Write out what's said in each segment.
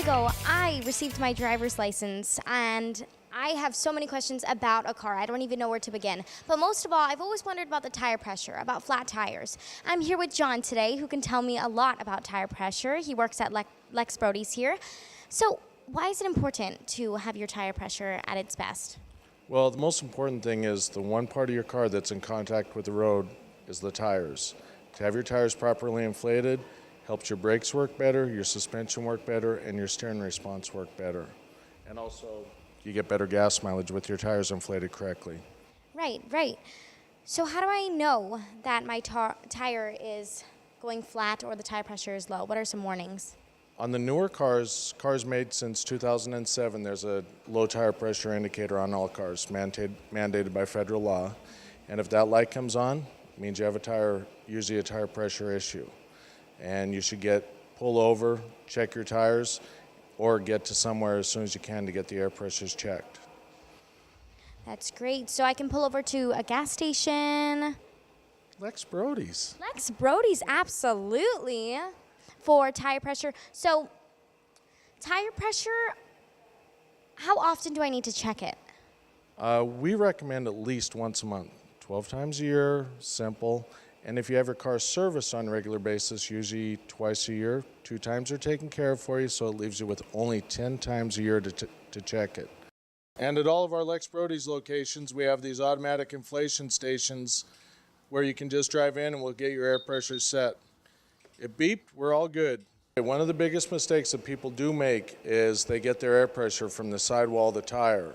ago, I received my driver's license, and I have so many questions about a car. I don't even know where to begin. But most of all, I've always wondered about the tire pressure, about flat tires. I'm here with John today, who can tell me a lot about tire pressure. He works at Lex Brodie's here. So why is it important to have your tire pressure at its best? Well, the most important thing is the one part of your car that's in contact with the road is the tires. To have your tires properly inflated helps your brakes work better, your suspension work better, and your steering response work better. And also, you get better gas mileage with your tires inflated correctly. Right. So how do I know that my tire is going flat or the tire pressure is low? What are some warnings? On the newer cars made since 2007, there's a low tire pressure indicator on all cars, mandated by federal law. And if that light comes on, it means you have usually a tire pressure issue. And you should pull over, check your tires, or get to somewhere as soon as you can to get the air pressures checked. That's great. So I can pull over to a gas station. Lex Brodie's. Lex Brodie's, absolutely, for tire pressure. So tire pressure, how often do I need to check it? We recommend at least once a month, 12 times a year, simple. And if you have your car serviced on a regular basis, usually twice a year, 2 times are taken care of for you, so it leaves you with only 10 times a year to check it. And at all of our Lex Brodie's locations, we have these automatic inflation stations where you can just drive in and we'll get your air pressure set. It beeped, we're all good. One of the biggest mistakes that people do make is they get their air pressure from the sidewall of the tire.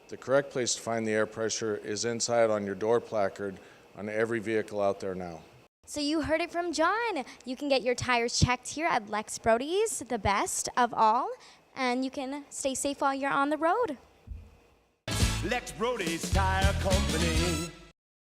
The correct place to find the air pressure is inside on your door placard on every vehicle out there now. So you heard it from John. You can get your tires checked here at Lex Brodie's, the best of all, and you can stay safe while you're on the road. Lex Brodie's Tire Company.